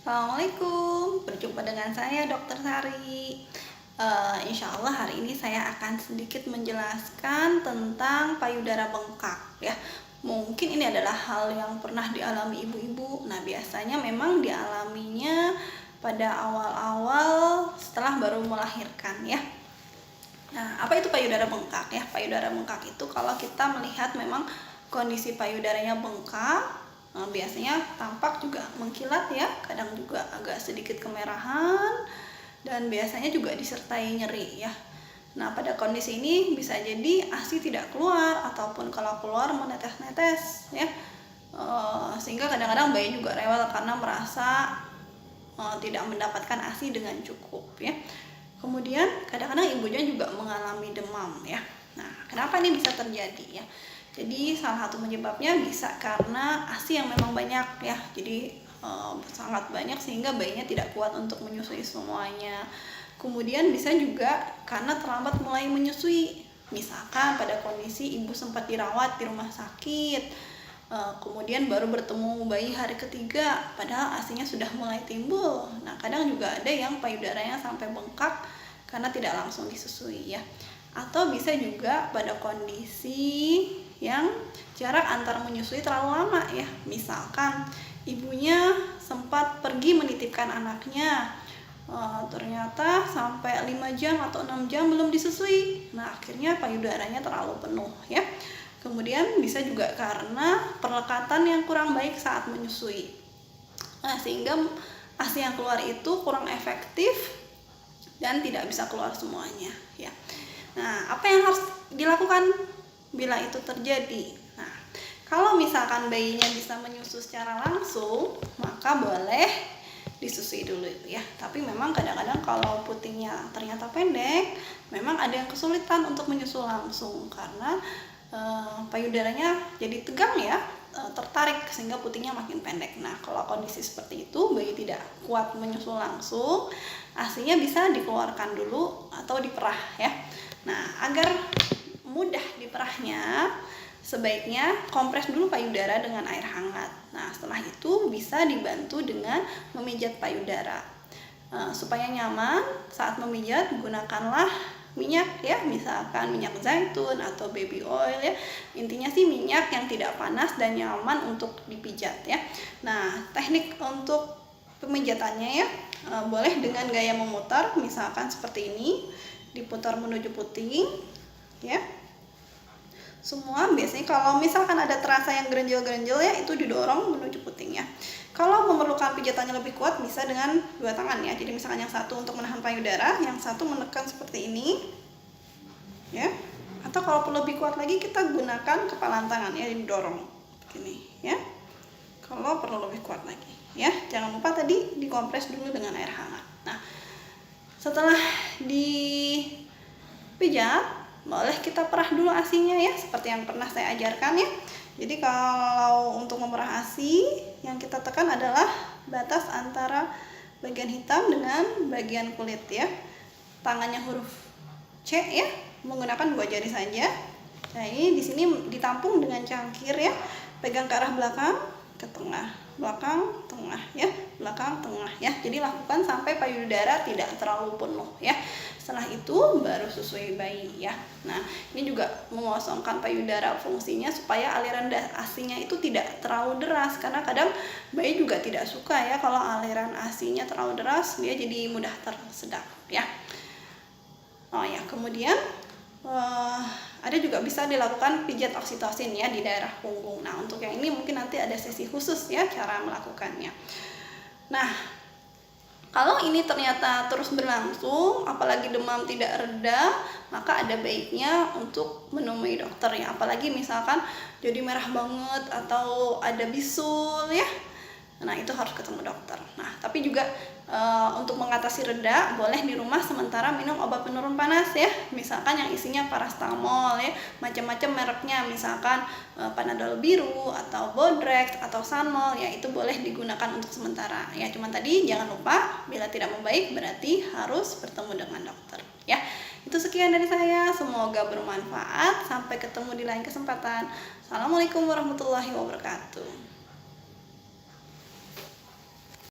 Assalamualaikum, berjumpa dengan saya Dokter Sari. Insya Allah hari ini saya akan sedikit menjelaskan tentang payudara bengkak ya. Mungkin ini adalah hal yang pernah dialami ibu-ibu. Nah, biasanya memang dialaminya pada awal-awal setelah baru melahirkan ya. Nah, apa itu payudara bengkak ya? Payudara bengkak itu kalau kita melihat memang kondisi payudaranya bengkak, biasanya tampak juga mengkilat ya, kadang juga agak sedikit kemerahan, dan biasanya juga disertai nyeri ya. Nah, pada kondisi ini bisa jadi ASI tidak keluar, ataupun kalau keluar menetes-netes ya. Sehingga kadang-kadang bayi juga rewel karena merasa tidak mendapatkan ASI dengan cukup ya. Kemudian kadang-kadang ibunya juga mengalami demam ya. Nah, kenapa ini bisa terjadi ya? Jadi salah satu penyebabnya bisa karena ASI yang memang banyak ya. Jadi sangat banyak sehingga bayinya tidak kuat untuk menyusui semuanya. Kemudian bisa juga karena terlambat mulai menyusui. Misalkan pada kondisi ibu sempat dirawat di rumah sakit, kemudian baru bertemu bayi hari ketiga, padahal ASI-nya sudah mulai timbul. Nah, kadang juga ada yang payudaranya sampai bengkak karena tidak langsung disusui ya. Atau bisa juga pada kondisi yang jarak antar menyusui terlalu lama ya. Misalkan ibunya sempat pergi menitipkan anaknya, ternyata sampai 5 jam atau 6 jam belum disusui. Nah, akhirnya payudaranya terlalu penuh ya. Kemudian bisa juga karena perlekatan yang kurang baik saat menyusui. Nah, sehingga ASI yang keluar itu kurang efektif dan tidak bisa keluar semuanya ya. Nah, apa yang harus dilakukan bila itu terjadi? Nah, kalau misalkan bayinya bisa menyusu secara langsung, maka boleh disusui dulu ya. Tapi memang kadang-kadang kalau putingnya ternyata pendek, memang ada yang kesulitan untuk menyusu langsung karena payudaranya jadi tegang ya, tertarik sehingga putingnya makin pendek. Nah, kalau kondisi seperti itu bayi tidak kuat menyusu langsung, ASI-nya bisa dikeluarkan dulu atau diperah ya. Nah, agar mudah diperahnya, sebaiknya kompres dulu payudara dengan air hangat. Nah, setelah itu bisa dibantu dengan memijat payudara. Supaya nyaman saat memijat, gunakanlah minyak ya, misalkan minyak zaitun atau baby oil ya. Intinya sih minyak yang tidak panas dan nyaman untuk dipijat ya. Nah, teknik untuk pemijatannya ya, boleh dengan gaya memutar, misalkan seperti ini, diputar menuju puting ya. Semua biasanya kalau misalkan ada terasa yang gerenjel-gerenjel ya, itu didorong menuju puting ya. Kalau memerlukan pijatannya lebih kuat, bisa dengan dua tangan ya. Jadi misalkan yang satu untuk menahan payudara, yang satu menekan seperti ini ya. Atau kalau perlu lebih kuat lagi, kita gunakan kepalan tangan ya, didorong begini ya. Kalau perlu lebih kuat lagi ya. Jangan lupa tadi dikompres dulu dengan air hangat. Nah, setelah dipijat, boleh kita perah dulu ASI-nya ya, seperti yang pernah saya ajarkan ya. Jadi kalau untuk memerah ASI, yang kita tekan adalah batas antara bagian hitam dengan bagian kulit ya. Tangannya huruf C ya, menggunakan 2 jari saja. Nah, ini di sini ditampung dengan cangkir ya. Pegang ke arah belakang, ke tengah, belakang, tengah ya, belakang, tengah ya. Jadi lakukan sampai payudara tidak terlalu penuh ya. Setelah itu baru susui bayi ya. Nah, ini juga mengosongkan payudara, fungsinya supaya aliran ASI-nya itu tidak terlalu deras, karena kadang bayi juga tidak suka ya kalau aliran ASI-nya terlalu deras, dia jadi mudah tersedak ya. Oh ya, kemudian ada juga bisa dilakukan pijat oksitosin ya di daerah punggung. Nah, untuk yang ini mungkin nanti ada sesi khusus ya cara melakukannya. Nah, kalau ini ternyata terus berlangsung, apalagi demam tidak reda, maka ada baiknya untuk menemui dokter ya. Apalagi misalkan jadi merah banget atau ada bisul ya. Nah, itu harus ketemu dokter. Nah, tapi juga untuk mengatasi reda, boleh di rumah sementara minum obat penurun panas ya. Misalkan yang isinya paracetamol ya, macam-macam mereknya, misalkan Panadol biru atau Bodrex atau Sanmol ya, itu boleh digunakan untuk sementara ya. Cuman tadi jangan lupa, bila tidak membaik berarti harus bertemu dengan dokter ya. Itu sekian dari saya, semoga bermanfaat. Sampai ketemu di lain kesempatan. Assalamualaikum warahmatullahi wabarakatuh.